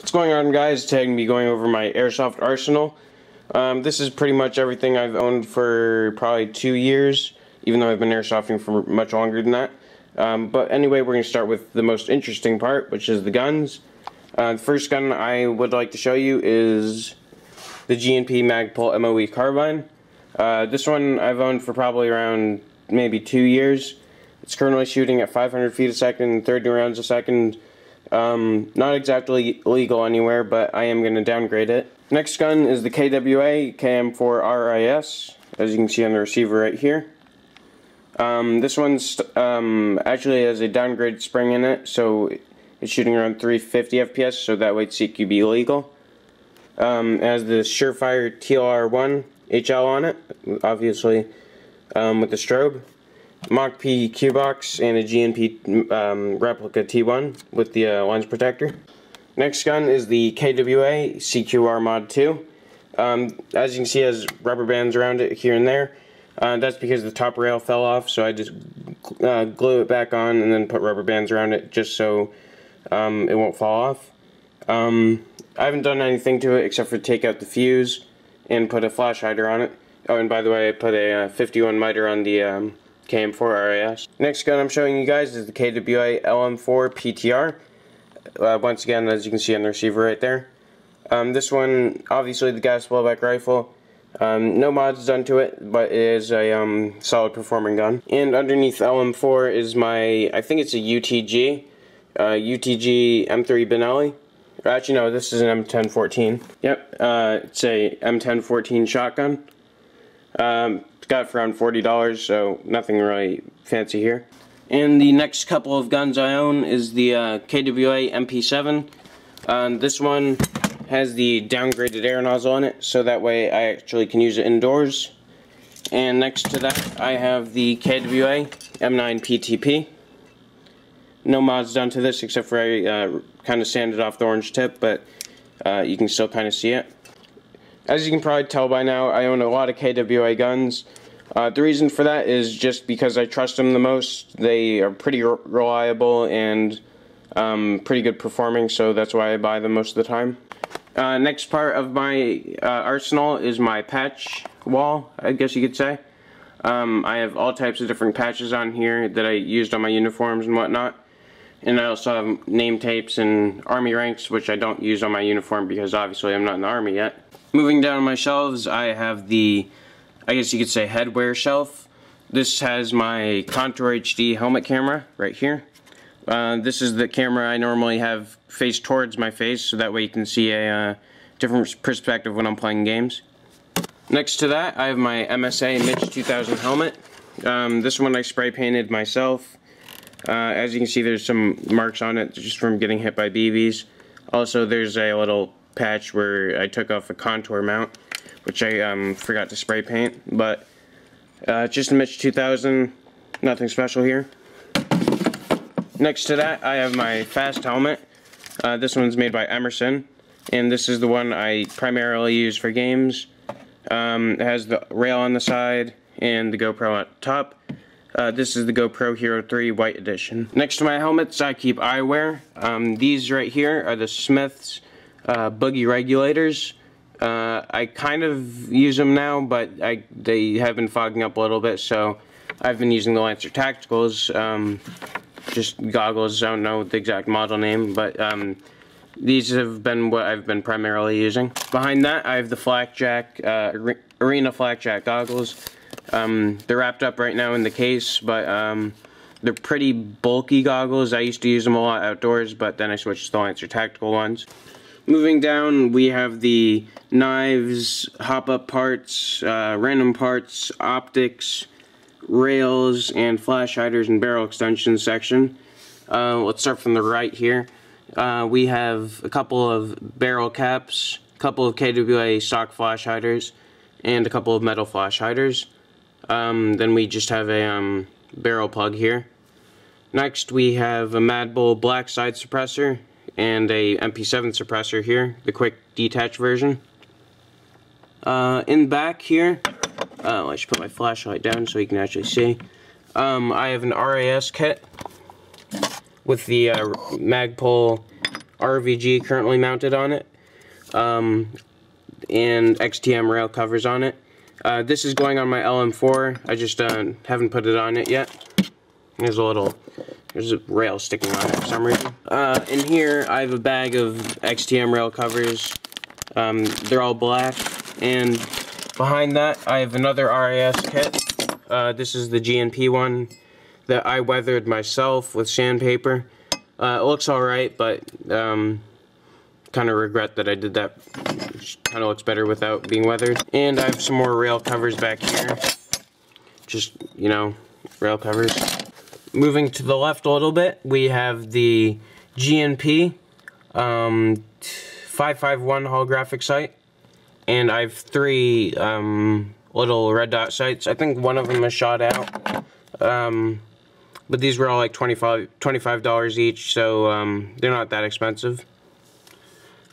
What's going on, guys? Today I'm going to be going over my Airsoft arsenal. This is pretty much everything I've owned for probably 2 years, even though I've been airsofting for much longer than that. But anyway, we're going to start with the most interesting part, which is the guns. The first gun I would like to show you is the G&P Magpul MOE carbine. This one I've owned for probably around maybe 2 years. It's currently shooting at 500 feet a second, 30 rounds a second. Not exactly legal anywhere, but I am going to downgrade it. Next gun is the KWA KM4RIS, as you can see on the receiver right here. This one's actually has a downgraded spring in it, so it's shooting around 350 FPS, so that way it's CQB legal. It has the Surefire TLR1 HL on it, obviously with the strobe. Mach P Q box and a G&P replica T1 with the lens protector. Next gun is the KWA CQR Mod 2. As you can see, it has rubber bands around it here and there. That's because the top rail fell off, so I just glue it back on and then put rubber bands around it just so it won't fall off. I haven't done anything to it except for take out the fuse and put a flash hider on it. Oh, and by the way, I put a 51 miter on the KM4RIS. Next gun I'm showing you guys is the KWA LM4 PTR. Once again, as you can see on the receiver right there. This one, obviously the gas blowback rifle. No mods done to it, but it is a solid performing gun. And underneath LM4 is my, I think it's a UTG M3 Benelli. Actually, no, this is an M1014. Yep, it's a M1014 shotgun. Got it for around $40, so nothing really fancy here. And the next couple of guns I own is the KWA MP7. This one has the downgraded air nozzle on it, so that way I actually can use it indoors. And next to that, I have the KWA M9 PTP. No mods done to this, except for I kind of sanded off the orange tip, but you can still kind of see it. As you can probably tell by now, I own a lot of KWA guns. The reason for that is just because I trust them the most. They are pretty reliable and pretty good performing, so that's why I buy them most of the time. Next part of my arsenal is my patch wall, I guess you could say. I have all types of different patches on here that I used on my uniforms and whatnot. And I also have name tapes and army ranks, which I don't use on my uniform because obviously I'm not in the army yet. Moving down my shelves, I have the, I guess you could say, Headwear shelf. This has my Contour HD helmet camera right here. This is the camera I normally have faced towards my face, so that way you can see a different perspective when I'm playing games. Next to that, I have my MSA Mitch 2000 helmet. This one I spray painted myself. As you can see, there's some marks on it just from getting hit by BBs. Also, there's a little patch where I took off a contour mount, which I forgot to spray paint, but just a Mitch 2000, nothing special here. Next to that, I have my Fast helmet. This one's made by Emerson, and this is the one I primarily use for games. It has the rail on the side and the GoPro on top. This is the GoPro Hero 3 White Edition. Next to my helmets, I keep eyewear. These right here are the Smith's boogie regulators. I kind of use them now, but they have been fogging up a little bit, so I've been using the Lancer Tacticals, just goggles. I don't know the exact model name, but these have been what I've been primarily using. Behind that, I have the Flakjack, Arena Flakjack goggles. They're wrapped up right now in the case, but they're pretty bulky goggles. I used to use them a lot outdoors, but then I switched to the Lancer Tactical ones. Moving down, we have the knives, hop-up parts, random parts, optics, rails, and flash hiders and barrel extensions section. Let's start from the right here. We have a couple of barrel caps, a couple of KWA stock flash hiders, and a couple of metal flash hiders. Then we just have a barrel plug here. Next, we have a Mad Bull black side suppressor and a MP7 suppressor here, the quick detach version. In back here, I should put my flashlight down so you can actually see. I have an RAS kit with the Magpul RVG currently mounted on it, and XTM rail covers on it. This is going on my LM4. I just haven't put it on it yet. There's a rail sticking on it for some reason. In here, I have a bag of XTM rail covers. They're all black, and behind that, I have another RAS kit. This is the GNP one that I weathered myself with sandpaper. It looks alright, but kind of regret that I did that. It kind of looks better without being weathered. And I have some more rail covers back here. Just, you know, rail covers. Moving to the left a little bit, we have the GNP 551 holographic sight. And I have 3 little red dot sights. I think one of them is shot out. But these were all like $25 each, so they're not that expensive.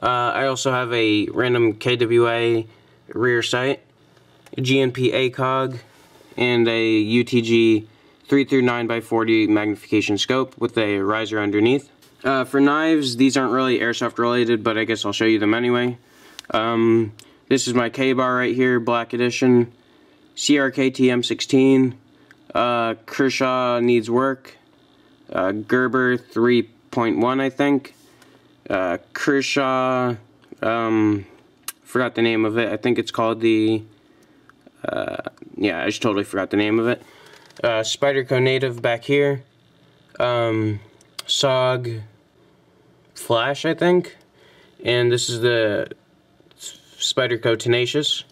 I also have a random KWA rear sight, a GNP ACOG, and a UTG 3-9x40 magnification scope with a riser underneath. For knives, these aren't really airsoft related, but I guess I'll show you them anyway. This is my K-bar right here, black edition, CRKT M16. Kershaw needs work. Gerber 3.1, I think. Kershaw, forgot the name of it. I think it's called the, yeah, I just totally forgot the name of it. Spyderco Native back here. SOG Flash, I think. And this is the Spyderco Tenacious.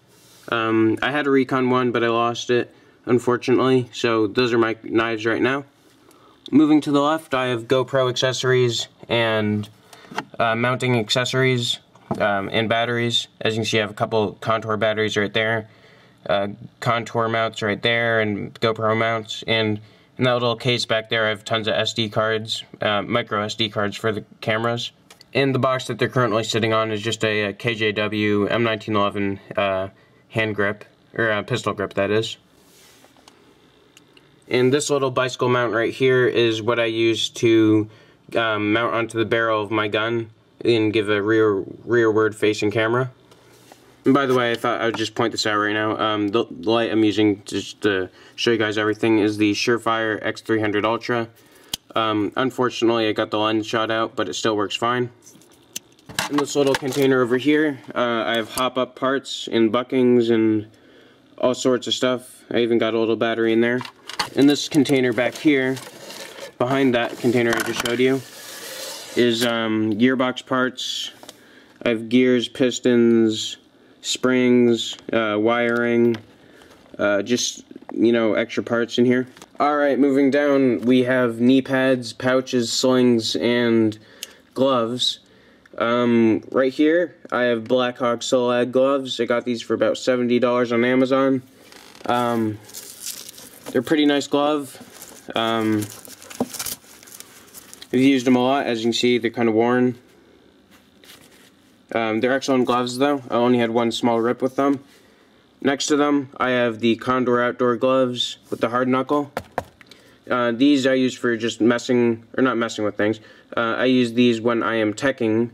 I had a Recon one, but I lost it, unfortunately, so those are my knives right now. Moving to the left, I have GoPro accessories and mounting accessories and batteries. As you can see, I have a couple Contour batteries right there, Contour mounts right there, and GoPro mounts. And in that little case back there, I have tons of SD cards, micro SD cards for the cameras. And the box that they're currently sitting on is just a KJW M1911 hand grip, or pistol grip, that is. And this little bicycle mount right here is what I use to mount onto the barrel of my gun and give a rearward facing camera. And by the way, I thought I would just point this out right now. The light I'm using just to show you guys everything is the Surefire X300 Ultra. Unfortunately, I got the lens shot out, but it still works fine. In this little container over here, I have hop-up parts and buckings and all sorts of stuff. I even got a little battery in there. In this container back here, behind that container I just showed you, is gearbox parts. I have gears, pistons, springs, wiring, just, you know, extra parts in here. Alright, moving down, we have knee pads, pouches, slings, and gloves. Right here, I have Blackhawk Solad gloves. I got these for about $70 on Amazon. They're a pretty nice glove. I've used them a lot. As you can see, they're kind of worn. They're excellent gloves, though. I only had one small rip with them. Next to them, I have the Condor Outdoor gloves with the hard knuckle. These I use for just messing, or not messing with things. I use these when I am teching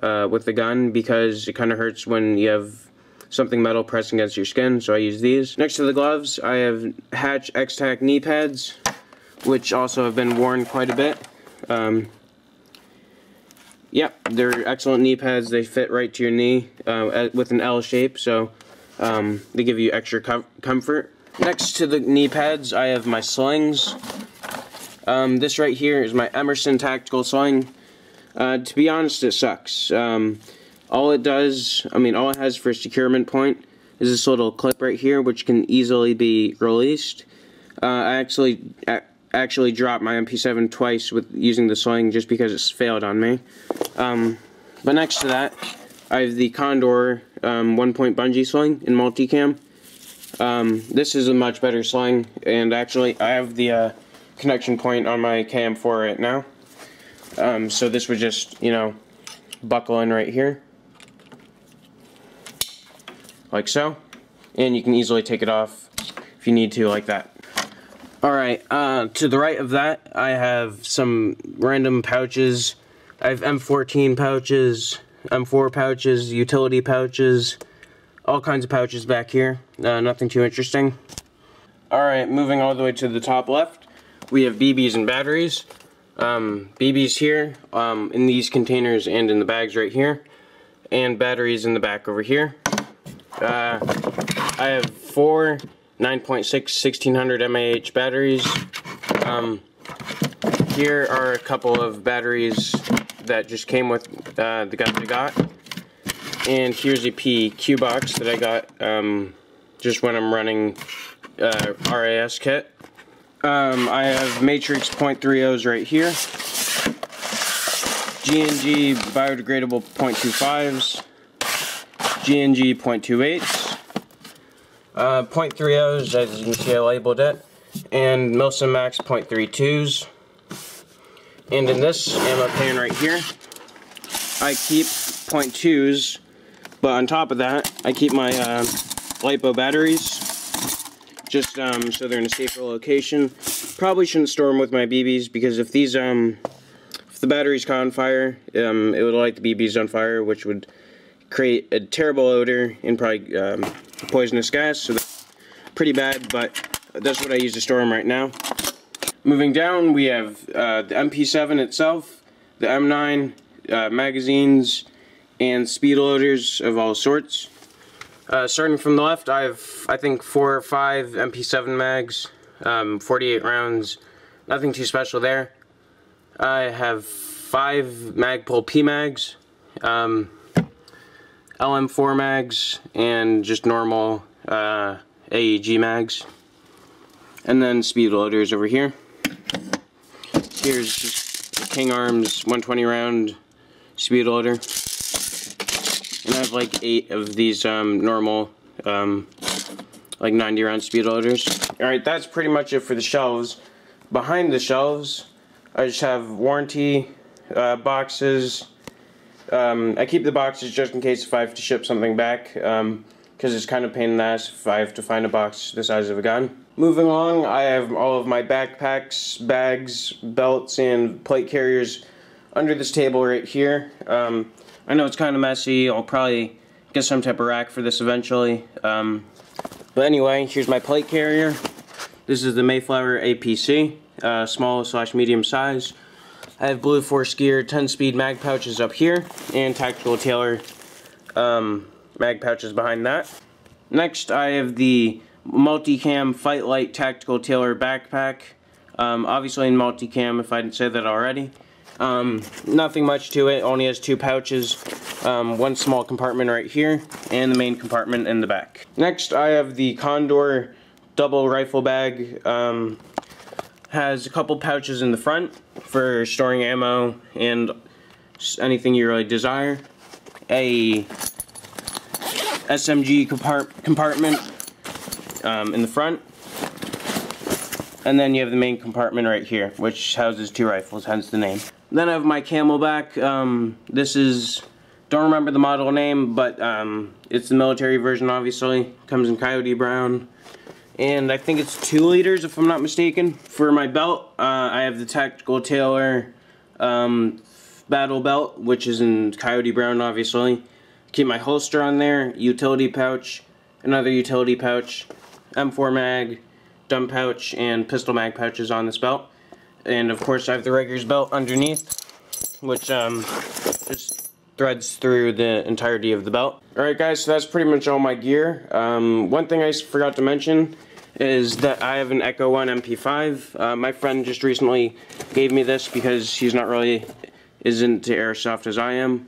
with the gun, because it kind of hurts when you have something metal pressing against your skin, so I use these. Next to the gloves, I have Hatch X-Tac knee pads, which also have been worn quite a bit. Yep, they're excellent knee pads. They fit right to your knee with an L shape, so they give you extra comfort. Next to the knee pads, I have my slings. This right here is my Emerson Tactical Sling. To be honest, it sucks. All it does, all it has for a securement point is this little clip right here, which can easily be released. I actually dropped my MP7 twice with using the sling just because it's failed on me. But next to that, I have the Condor 1-point bungee sling in multicam. This is a much better sling, and actually I have the connection point on my KM4 right now. So this would just, you know, buckle in right here, like so, and you can easily take it off if you need to, like that. Alright, to the right of that, I have some random pouches I have M14 pouches, M4 pouches, utility pouches, all kinds of pouches back here. Nothing too interesting. Alright, moving all the way to the top left, we have BBs and batteries. BBs here, in these containers and in the bags right here, and batteries in the back over here. I have 4 9.6 1600 mAh batteries. Here are a couple of batteries that just came with the gun I got. And here's a PQ box that I got just when I'm running RAS kit. I have Matrix .30s right here. G&G biodegradable .25s. G&G .28s. .30s, as you can see I labeled it. And Milsim Max .32s. And in this ammo pan right here, I keep .2s, but on top of that, I keep my LiPo batteries, just so they're in a safer location. Probably shouldn't store them with my BBs, because if these, if the batteries caught on fire, it would light the BBs on fire, which would create a terrible odor and probably poisonous gas, so that's pretty bad, but that's what I use to store them right now. Moving down, we have the MP7 itself, the M9, magazines, and speed loaders of all sorts. Starting from the left, I have, I think, 4 or 5 MP7 mags, 48 rounds, nothing too special there. I have 5 Magpul P mags, LM4 mags, and just normal AEG mags. And then speed loaders over here. Here's just a King Arms 120 round speed loader. And I have like 8 of these normal like 90 round speed loaders. Alright, that's pretty much it for the shelves. Behind the shelves, I just have warranty boxes. I keep the boxes just in case if I have to ship something back, because it's kind of a pain in the ass if I have to find a box the size of a gun. Moving along, I have all of my backpacks, bags, belts, and plate carriers under this table right here. I know it's kind of messy. I'll probably get some type of rack for this eventually. But anyway, here's my plate carrier. This is the Mayflower APC, small/medium size. I have Blue Force Gear 10-speed mag pouches up here, and Tactical Tailor mag pouches behind that. Next, I have the Multicam Fight Light Tactical Tailor backpack. Obviously in multicam, if I didn't say that already. Nothing much to it, only has 2 pouches, one small compartment right here, and the main compartment in the back. Next, I have the Condor double rifle bag. Has a couple pouches in the front for storing ammo and anything you really desire. A SMG compartment in the front. And then you have the main compartment right here, which houses 2 rifles, hence the name. Then I have my Camelback. This is, don't remember the model name, but it's the military version, obviously. Comes in coyote brown. And I think it's 2 liters, if I'm not mistaken. For my belt, I have the Tactical Tailor battle belt, which is in coyote brown, obviously. Keep my holster on there, utility pouch, another utility pouch, M4 mag, dump pouch, and pistol mag pouches on this belt. And of course I have the Rager's belt underneath, which just threads through the entirety of the belt. Alright guys, so that's pretty much all my gear. One thing I forgot to mention is that I have an Echo 1 MP5. My friend just recently gave me this because he's not really as into airsoft as I am.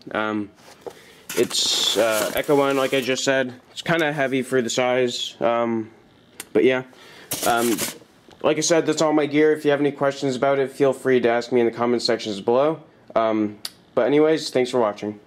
It's Echo 1, like I just said. It's kind of heavy for the size, but yeah. Like I said, that's all my gear. If you have any questions about it, feel free to ask me in the comment sections below. But anyways, thanks for watching.